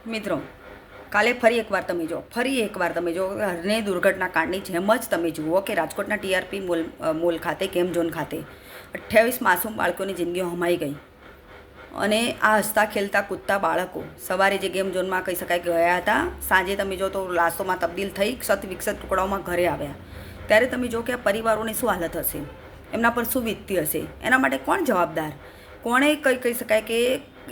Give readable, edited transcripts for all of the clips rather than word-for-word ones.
મિત્રો, કાલે ફરી એકવાર તમે જો હરને દુર્ઘટના કાંડની જેમ જ તમે જુઓ કે રાજકોટના ટીઆરપી મોલ ખાતે ગેમ ઝોન ખાતે 28 માસૂમ બાળકોની જિંદગીઓ હમાઈ ગઈ. અને આ હસતા ખેલતા કૂદતા બાળકો સવારે જે ગેમ ઝોનમાં કહી શકાય ગયા હતા, સાંજે તમે જો તો લાશોમાં તબદીલ થઈ ક્ષત વિક્ષત ટુકડાઓમાં ઘરે આવ્યા. ત્યારે તમે જો કે આ પરિવારોની શું હાલત હશે, એમના પર શું વીતતી હશે, એના માટે કોણ જવાબદાર? કોણે કહી શકાય કે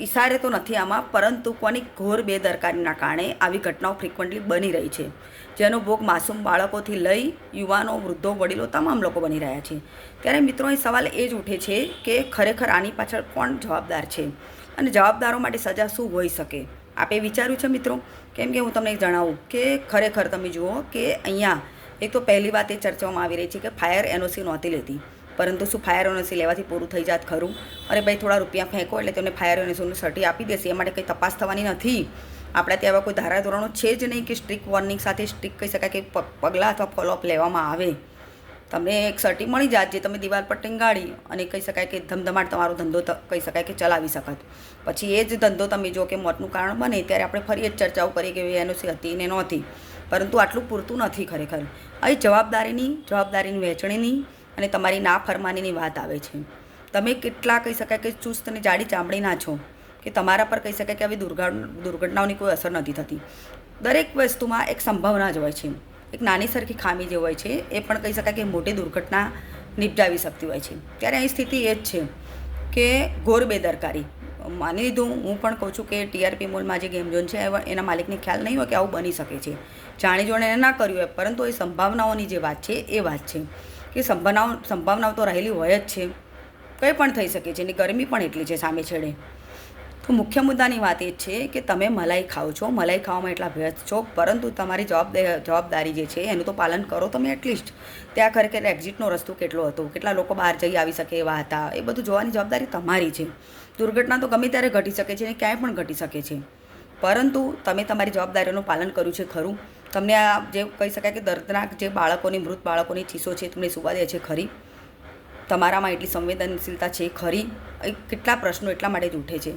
ઇશારે તો નથી આમાં, પરંતુ કોની ઘોર બેદરકારીના કારણે આવી ઘટનાઓ ફ્રિકવન્ટલી બની રહી છે, જેનો ભોગ માસૂમ બાળકોથી લઈ યુવાનો, વૃદ્ધો, વડીલો તમામ લોકો બની રહ્યા છે. ત્યારે મિત્રો, અહીં સવાલ એ જ ઉઠે છે કે ખરેખર આની પાછળ કોણ જવાબદાર છે અને જવાબદારો માટે સજા શું હોઈ શકે? આપે વિચાર્યું છે મિત્રો? કેમ કે હું તમને જણાવું કે ખરેખર તમે જુઓ કે અહીંયા એક તો પહેલી વાત એ ચર્ચામાં આવી રહી છે કે ફાયર એનઓસી નહોતી લેતી, પરંતુ શું ફાયર એનઓસી લેવાથી પૂરું થઈ જાત ખરું? અરે ભાઈ, થોડા રૂપિયા ફેંકો એટલે તેમને ફાયર એનઓસીનું સર્ટી આપી દેશે, એ માટે કંઈ તપાસ થવાની નથી. આપણે ત્યાં કોઈ ધારાધોરણો છે જ નહીં કે સ્ટ્રિક્ટ વોર્નિંગ સાથે સ્ટ્રિક્ટ કહી શકાય કે પગલાં અથવા ફોલોઅપ લેવામાં આવે. તમને એક સર્ટી મળી જાત જે તમે દિવાલ પર ટીંગાડી અને કહી શકાય કે ધમધમાટ તમારો ધંધો કહી શકાય કે ચલાવી શકત. પછી એ જ ધંધો તમે જો કે મોતનું કારણ બને ત્યારે આપણે ફરી જ ચર્ચાઓ કરીએ કે એનઓસી હતી ને નહોતી, પરંતુ આટલું પૂરતું નથી ખરેખર. અહીં જવાબદારીની વહેંચણીની અને તમારી નાફરમાનીની વાત આવે છે. તમે કેટલા કહી શકાય કે ચુસ્ત અને જાડી ચામડીના છો કે તમારા પર કહી શકાય કે આવી દુર્ઘટનાઓની કોઈ અસર નથી થતી. દરેક વસ્તુમાં એક સંભાવના જ હોય છે, એક નાની સરખી ખામી જે હોય છે એ પણ કહી શકાય કે મોટી દુર્ઘટના નિપજાવી શકતી હોય છે. ત્યારે અહીં સ્થિતિ એ જ છે કે ઘોર બેદરકારી. માની લીધું, હું પણ કહું છું કે ટીઆરપી મોલમાં જે ગેમ ઝોન છે એના માલિકને ખ્યાલ નહીં હોય કે આવું બની શકે છે, જાણી જોણે એને ના કર્યું હોય, પરંતુ એ સંભાવનાઓની જે વાત છે એ વાત છે કે સંભાવનાઓ તો રહેલી હોય જ છે, કંઈ પણ થઈ શકે છે. એની ગરમી પણ એટલી છે સામે છેડે. તો મુખ્ય મુદ્દાની વાત એ છે કે તમે મલાઈ ખાઓ છો, મલાઈ ખાવામાં એટલા વ્યસ્ત છો, પરંતુ તમારી જવાબદારી જે છે એનું તો પાલન કરો તમે એટલીસ્ટ. ત્યાં ખરેખર એક્ઝિટનો રસ્તો કેટલો હતો, કેટલા લોકો બહાર જઈ આવી શકે એવા હતા, એ બધું જોવાની જવાબદારી તમારી છે. દુર્ઘટના તો ગમે ત્યારે ઘટી શકે છે અને ક્યાંય પણ ઘટી શકે છે, પરંતુ તમે તમારી જવાબદારીઓનું પાલન કર્યું છે ખરું? તમને આ જે કહી શકાય કે દર્દનાક જે મૃત બાળકોની ચીસો છે તમને સુવા દે છે ખરી? તમારામાં એટલી સંવેદનશીલતા છે ખરી? કેટલા પ્રશ્નો એટલા માટે જ ઉઠે છે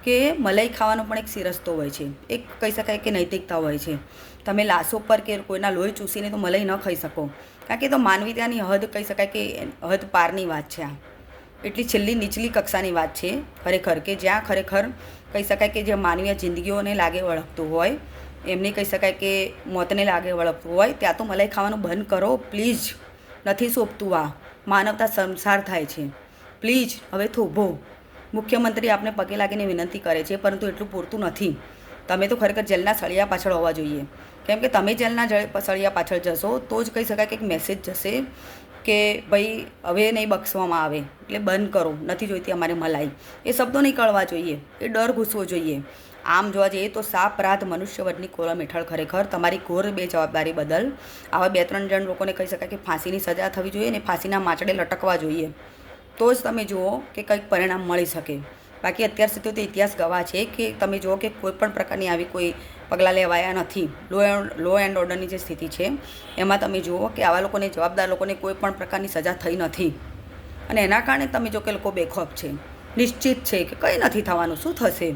કે મલાઈ ખાવાનો પણ એક સિરસ્તો હોય છે, એક કહી શકાય કે નૈતિકતા હોય છે. તમે લાશો પર કે કોઈના લોહી ચૂસીને તો મલાઈ ન ખાઈ શકો, કારણ કે તો માનવીયતાની હદ કહી શકાય કે હદ પારની વાત છે. આ એટલી છેલ્લી નીચલી કક્ષાની વાત છે ખરેખર, કે જ્યાં ખરેખર કહી શકાય કે જે માનવીય જિંદગીઓને લાગે વળગતું હોય, એમની કહી શકાય કે મોતને લાગે વળગતું હોય, ત્યાં તો મલાઈ ખાવાનું બંધ કરો પ્લીઝ. નથી સોંપતું, આ માનવતા સંસાર થાય છે. પ્લીઝ હવે થોભો. મુખ્યમંત્રી આપને પગે લાગીને વિનંતી કરે છે, પરંતુ એટલું પૂરતું નથી. તમે તો ખરેખર જેલના સળિયા પાછળ હોવા જોઈએ, કેમ કે તમે જેલના સળિયા પાછળ જશો તો જ કહી શકાય કે એક મેસેજ જશે કે ભાઈ હવે નહીં બક્ષવામાં આવે, એટલે બંધ કરો, નથી જોઈતી અમારે મલાઈ. એ શબ્દો નહીં કળવા જોઈએ, એ ડર ઘૂસવો જોઈએ. આમ જોવા જઈએ તો સાપરાધ મનુષ્યવધની કોલમ હેઠળ ખરેખર તમારી ઘોર બેજવાબદારી બદલ આવા 2-3 જણ લોકોને કહી શકાય કે ફાંસીની સજા થવી જોઈએ અને ફાંસીના માચડે લટકવા જોઈએ, તો જ તમે જુઓ કે કંઈક પરિણામ મળી શકે. બાકી અત્યાર સુધી તો ઇતિહાસ ગવાહ છે કે તમે જુઓ કે કોઈ પણ પ્રકારની આવી કોઈ પગલાં લેવાયા નથી. લો એન્ડ ઓર્ડરની જે સ્થિતિ છે એમાં તમે જુઓ કે આવા લોકોને, જવાબદાર લોકોને કોઈ પણ પ્રકારની સજા થઈ નથી, અને એના કારણે તમે જો કે લોકો બેખોફ છે, નિશ્ચિત છે કે કંઈ નથી થવાનું, શું થશે.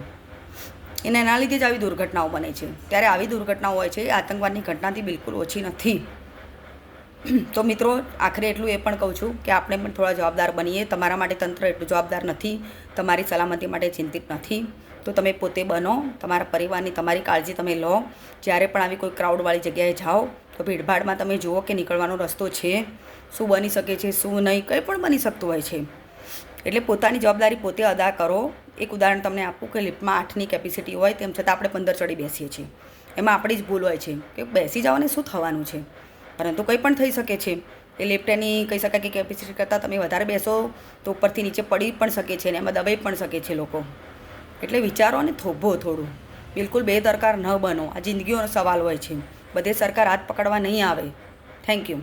એના લીધે જ આવી દુર્ઘટનાઓ બને છે. ત્યારે આવી દુર્ઘટનાઓ હોય છે એ આતંકવાદની ઘટનાથી બિલકુલ ઓછી નથી. તો મિત્રો, આખરે એટલું એ પણ કહું છું કે આપણે પણ થોડા જવાબદાર બનીએ. તમારા માટે તંત્ર એટલું જવાબદાર નથી, તમારી સલામતી માટે ચિંતિત નથી, તો તમે પોતે બનો, તમારા પરિવારની તમારી કાળજી તમે લો. જ્યારે પણ આવી કોઈ ક્રાઉડવાળી જગ્યાએ જાઓ તો ભીડભાડમાં તમે જુઓ કે નીકળવાનો રસ્તો છે, શું બની શકે છે, શું નહીં, કંઈ પણ બની શકતું હોય છે. એટલે પોતાની જવાબદારી પોતે અદા કરો. એક ઉદાહરણ તમને આપું કે લિફ્ટમાં 8ની કેપેસિટી હોય, તેમ છતાં આપણે 15 ચડી બેસીએ છીએ. એમાં આપણી જ ભૂલ હોય છે કે બેસી જાઓ ને શું થવાનું છે, પરંતુ કંઈ પણ થઈ શકે છે. એ લિફ્ટ એની કહી શકાય કે કેપેસિટી કરતાં તમે વધારે બેસો તો ઉપરથી નીચે પડી પણ શકે છે અને એમાં દબાઈ પણ શકે છે લોકો. એટલે વિચારો અને થોભો થોડું. બિલકુલ બેદરકાર ન બનો. આ જિંદગીઓનો સવાલ હોય છે. બધે સરકાર હાથ પકડવા નહીં આવે. Thank you.